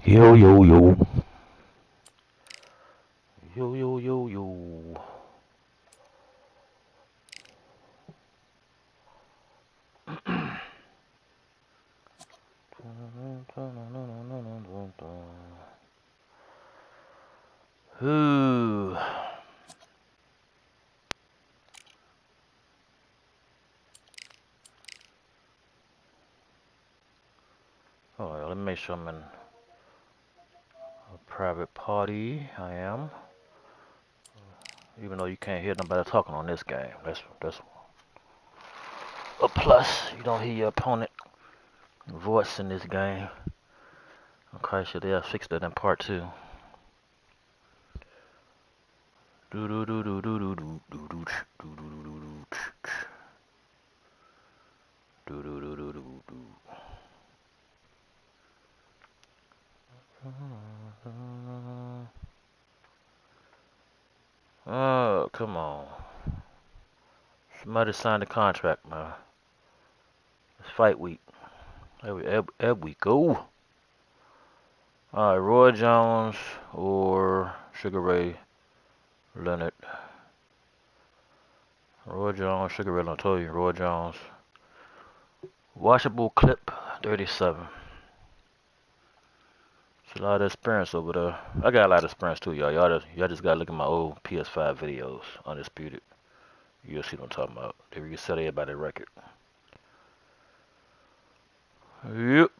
Yo, yo, yo. Yo, yo, yo, yo. Ooh. Oh, let me make sure I'm in a private party. I am. Even though you can't hear nobody talking on this game. That's a plus. You don't hear your opponent voice in this game. I'm quite sure they'll fix that in part 2. Do do do do do do do do do do do do do do do do do. Oh, come on. Somebody signed the contract, man. It's fight week. There we go. Alright, Roy Jones or Sugar Ray Leonard. Roy Jones, Sugar Ray Leonard. I told you, Roy Jones. Watchable clip 37. It's a lot of experience over there. I got a lot of experience too, y'all. Y'all just gotta look at my old PS5 videos, Undisputed. You'll see what I'm talking about. They reset everybody record. Yep.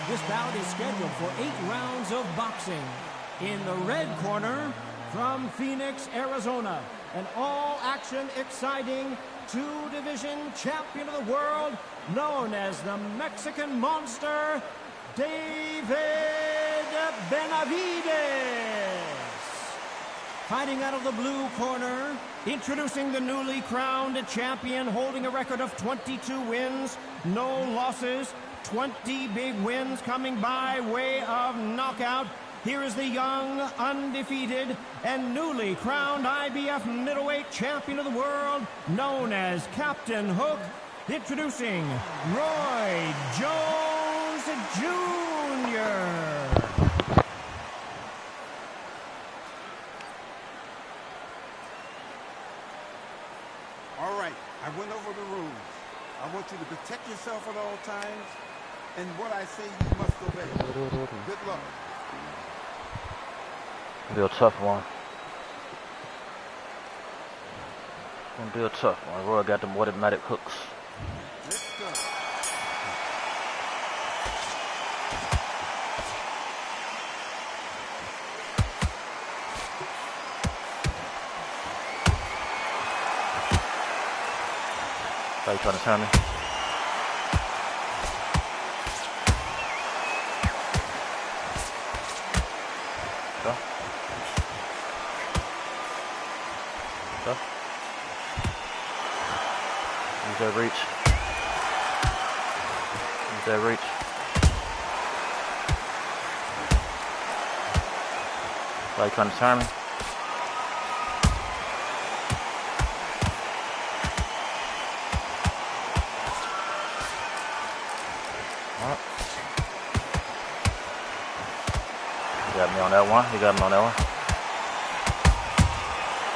This bout is scheduled for 8 rounds of boxing. In the red corner, from Phoenix, Arizona, an all-action, exciting, 2-division champion of the world, known as the Mexican Monster, David Benavidez. Fighting out of the blue corner, introducing the newly crowned champion, holding a record of 22 wins, no losses, 20 big wins coming by way of knockout. Here is the young, undefeated, and newly crowned IBF middleweight champion of the world, known as Captain Hook, introducing Roy Jones Jr. All right, I went over the rules. I want you to protect yourself at all times, and what I say you must obey. Good luck. Be a tough one. Gonna be a tough one. Roy got them automatic hooks. Let's go. How you trying to turn me? Go. Go. Use that reach. Use that reach. How you trying to turn me? You got me on that one. You got me on that one.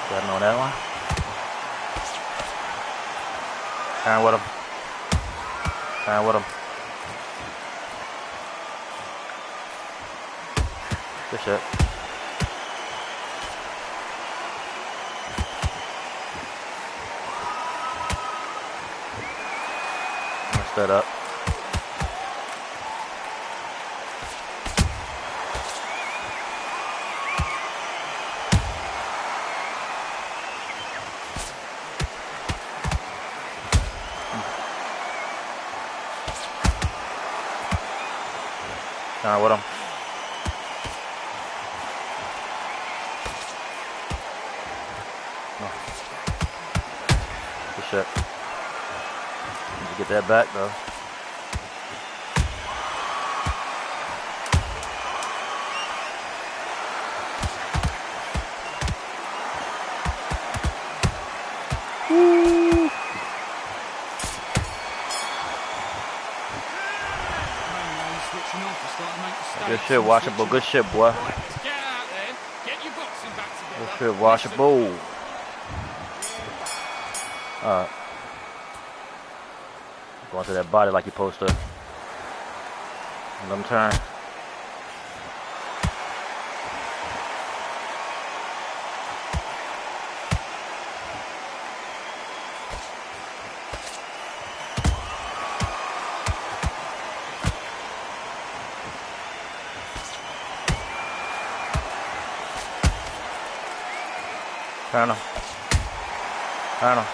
You got me on that one. Turn with him. Turn with him. Good shit. Mess that up. Turn with him. Good shit. Need to get that back though. Woo. Good shit, washable. Good shit, boy. Get out there. Get your boxing back together. Good shit, washable. Alright. Going to that body like you're supposed to. Let them turn. Turn them. Turn them.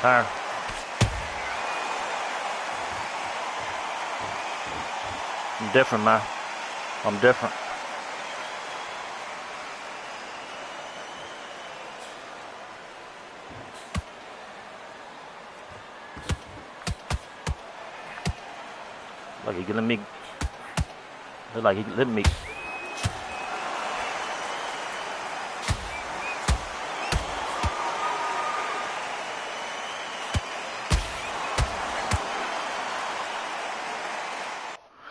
Turn. I'm different, man. I'm different. Like he letting me. Look like he letting me.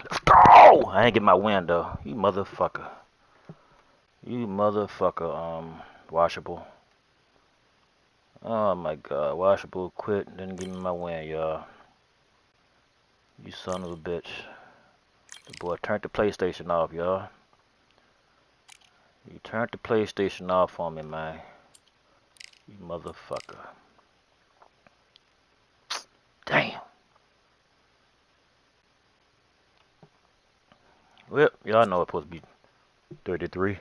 Let's go! I ain't get my win though. You motherfucker. You motherfucker. Washable. Oh my god. Washable quit. Didn't give me my win, y'all. You son of a bitch. The boy turned the PlayStation off, y'all. You turned the PlayStation off on me, man. You motherfucker. Damn. Well, y'all know it's supposed to be 33.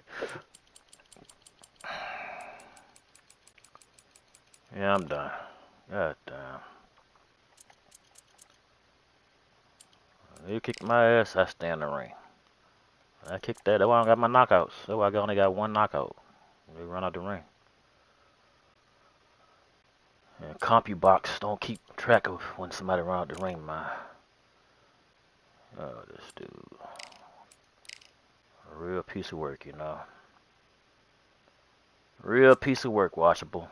Yeah, I'm done. God damn. You kicked my ass, I stay in the ring. I kicked that. That's why I got my knockouts. That's why I only got one knockout. They run out the ring. And CompuBox don't keep track of when somebody run out the ring, man. Oh, this dude. A real piece of work, you know. Real piece of work, washable.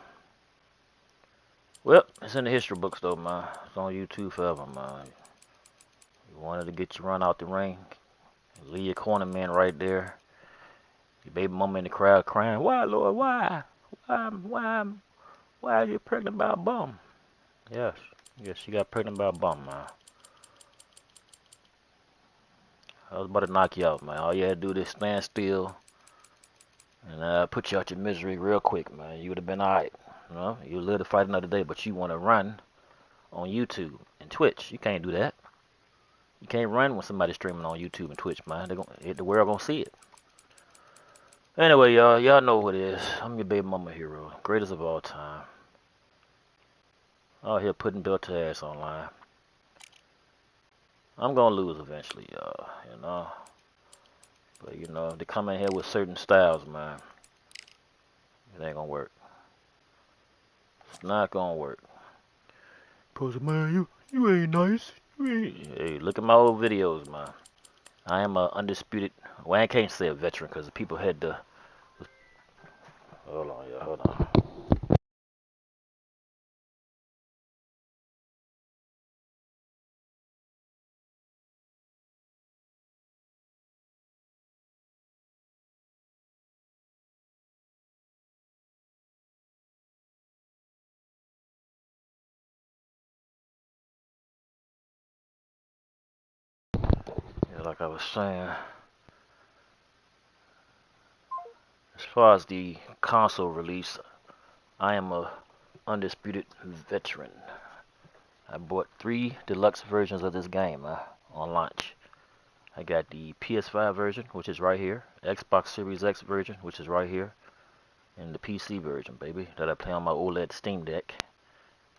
Well, it's in the history books, though, man. It's on YouTube forever, man. You wanted to get you run out the ring. Leave your corner man right there. Your baby mama in the crowd crying, "Why, Lord? Why? Why are you pregnant by a bum?" Yes. Yes, she got pregnant by a bum, man. I was about to knock you out, man. All you had to do is stand still and put you out your misery real quick, man. You would have been alright. You know, you live to fight another day, but you want to run on YouTube and Twitch. You can't do that. You can't run when somebody's streaming on YouTube and Twitch, man. The world gonna see it. Anyway, y'all know who it is. I'm your Babymamahero, greatest of all time. Out here putting belt to ass online. I'm gonna lose eventually, y'all. You know. But you know, they come in here with certain styles, man. It ain't gonna work. It's not gonna work. Pussy man, you ain't nice. Hey, look at my old videos, man. I am a undisputed. Well, I can't say a veteran because the people had to. Hold on, yeah, hold on. Yeah, like I was saying, as far as the console release, I am a undisputed veteran. I bought 3 deluxe versions of this game on launch. I got the PS5 version, which is right here, Xbox Series X version, which is right here, and the PC version, baby, that I play on my OLED Steam Deck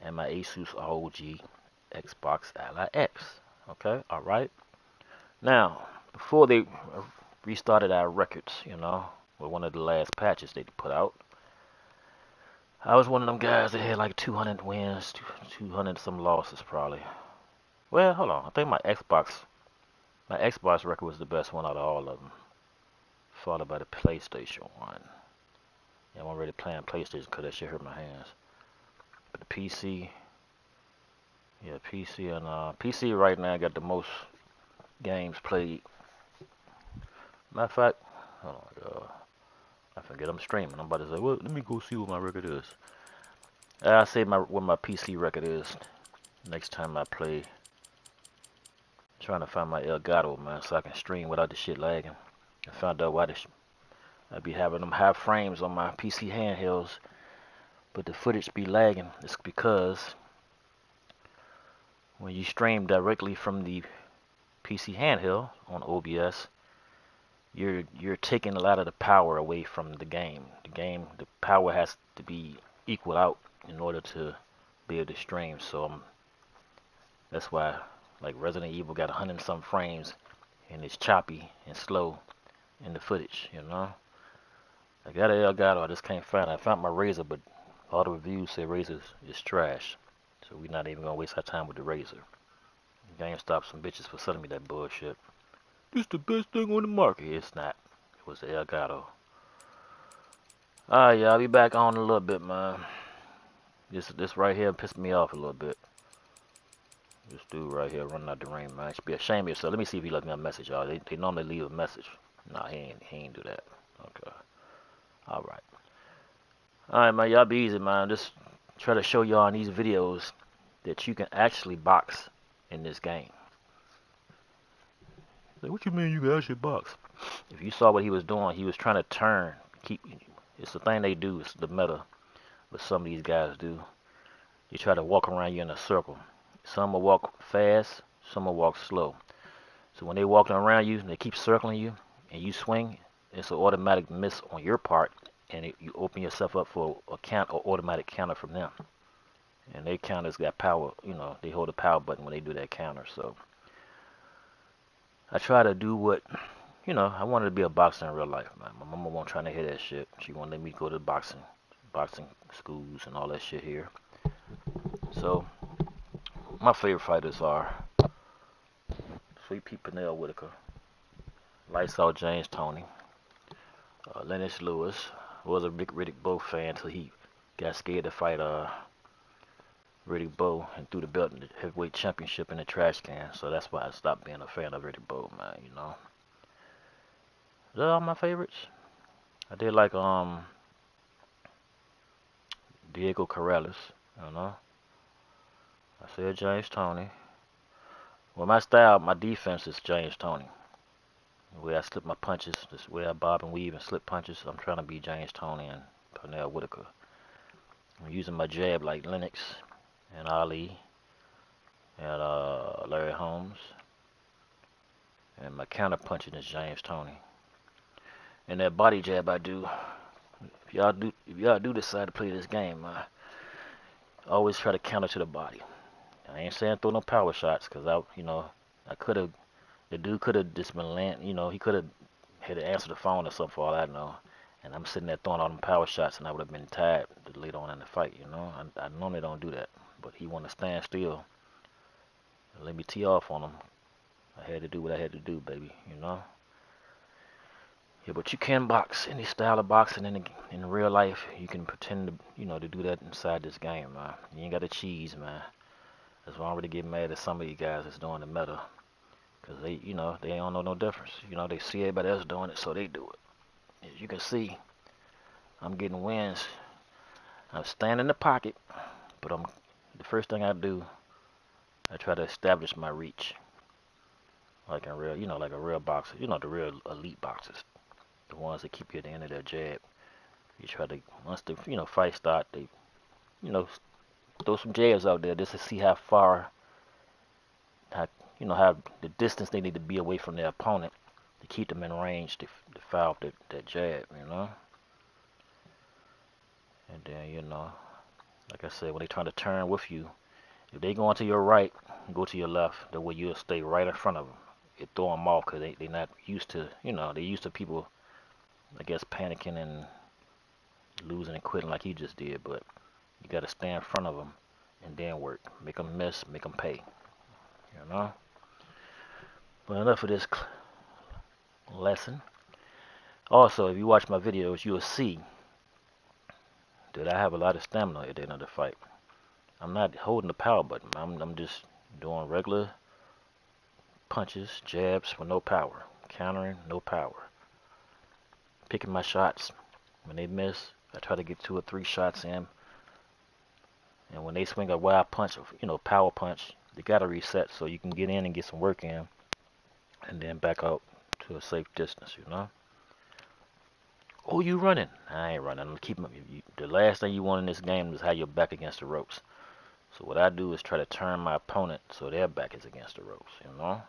and my Asus ROG Xbox Ally X. Okay, all right. Now, before they restarted our records, you know, with one of the last patches they put out, I was one of them guys that had like 200 wins, 200 some losses probably. Well, hold on. I think my Xbox record was the best one out of all of them, followed by the PlayStation one. Yeah, I'm already playing PlayStation because that shit hurt my hands. But the PC, yeah, PC and PC right now got the most games played. Matter of fact, hold on, I forget I'm streaming. I'm about to say, well, let me go see what my record is. I'll say what my PC record is next time I play. Trying to find my Elgato, man, so I can stream without the shit lagging. I found out why I be having them high frames on my PC handhelds, but the footage be lagging. It's because when you stream directly from the PC handheld on OBS, you're taking a lot of the power away from the game. The power has to be equal out in order to be able to stream. So that's why, like Resident Evil got 100 and some frames, and it's choppy and slow in the footage. You know, I got an Elgato, I just can't find it. I found my Razer, but all the reviews say Razer is trash. So we're not even gonna waste our time with the Razer. GameStop some bitches for selling me that bullshit. This the best thing on the market. It's not. It was the Elgato. Alright, yeah, I'll be back on in a little bit, man. This right here pissed me off a little bit. This dude right here running out the ring, man. Should be ashamed of yourself. Let me see if he left me a message, y'all. They normally leave a message. Nah, he ain't do that. Okay. Alright. Alright, man, y'all be easy, man. Just try to show y'all in these videos that you can actually box in this game. Like, what you mean you can actually box? If you saw what he was doing, he was trying to turn. It's the thing they do. It's the meta. What some of these guys do. They try to walk around you in a circle. Some will walk fast. Some will walk slow. So when they walking around you, they keep circling you, and you swing. It's an automatic miss on your part, and you open yourself up for a count or automatic counter from them. And they counters got power. You know, they hold the power button when they do that counter. So I try to do what, you know, I wanted to be a boxer in real life, man. My mama wasn't trying to hear that shit. She wanted to let me go to boxing schools and all that shit here. So my favorite fighters are Sweet Pea Pernell Whitaker, Lights Out James Toney, Lennox Lewis. Was a big Riddick Bowe fan till he got scared to fight Riddick Bowe and threw the belt in the heavyweight championship in the trash can. So that's why I stopped being a fan of Riddick Bowe, man. You know. Those are all my favorites. I did like Diego Corrales, you know. I said James Toney. Well, my style, my defense is James Toney. The way I slip my punches, this way I bob and weave and slip punches, I'm trying to be James Toney and Pernell Whitaker. I'm using my jab like Lennox and Ali and Larry Holmes. And my counter punching is James Toney. And that body jab I do, if y'all do decide to play this game, I always try to counter to the body. I ain't saying throw no power shots, cause the dude could have just been he could have had to answer the phone or something for all I know. And I'm sitting there throwing all them power shots, and I would have been tired later on in the fight, you know. I normally don't do that, but he wanted to stand still and let me tee off on him. I had to do what I had to do, baby, you know. Yeah, but you can box any style of boxing in real life. You can pretend to do that inside this game, man. You ain't got to cheese, man. That's why I don't really get mad at some of you guys that's doing the meta, cause they don't know no difference. You know, they see everybody else doing it, so they do it. As you can see, I'm getting wins. I'm staying in the pocket, but the first thing I do, I try to establish my reach, like like a real boxer. You know, the real elite boxers. The ones that keep you at the end of their jab. You try to, once the fight start, they throw some jabs out there just to see how you know, how the distance they need to be away from their opponent to keep them in range to foul off that jab, you know. And then, you know, like I said, when they try to turn with you, if they go to your right, go to your left, the way you'll stay right in front of them. It throw them off because they're not used to, you know, they're used to people, I guess, panicking and losing and quitting like he just did. But you got to stay in front of them and then work. Make them miss, make them pay, you know. But enough of this lesson. Also, if you watch my videos, you'll see that I have a lot of stamina at the end of the fight. I'm not holding the power button. I'm just doing regular punches, jabs with no power, countering, no power, picking my shots. When they miss, I try to get 2 or 3 shots in. And when they swing a wild punch, you know, power punch, they gotta reset so you can get in and get some work in, and then back out to a safe distance, you know. Oh, you running? I ain't running. I'm keeping the last thing you want in this game is have your back against the ropes. So what I do is try to turn my opponent so their back is against the ropes, you know.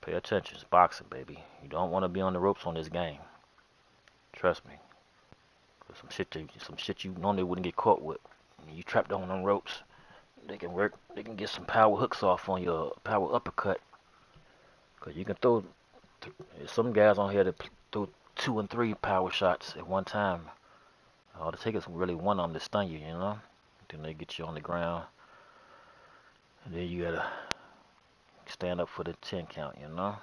Pay attention. It's boxing, baby. You don't want to be on the ropes on this game. Trust me. 'Cause some shit you normally wouldn't get caught with. When you trapped on them ropes, they can work. They can get some power hooks off on your power uppercut. 'Cause you can throw. There's some guys on here that throw 2 and 3 power shots at one time. All it takes is really one of them to stun you, you know. Then they get you on the ground, and then you gotta stand up for the 10 count, you know.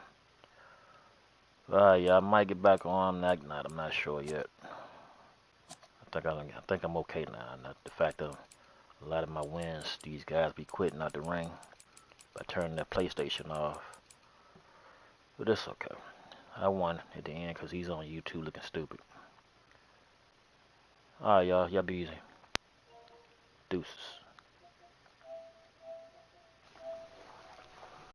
Yeah, I might get back on that night. I'm not sure yet. I think I'm okay now. Not the fact of a lot of my wins, these guys be quitting out the ring by turning their PlayStation off. But it's okay. I won at the end because he's on YouTube looking stupid. Alright, y'all. Y'all be easy. Deuces.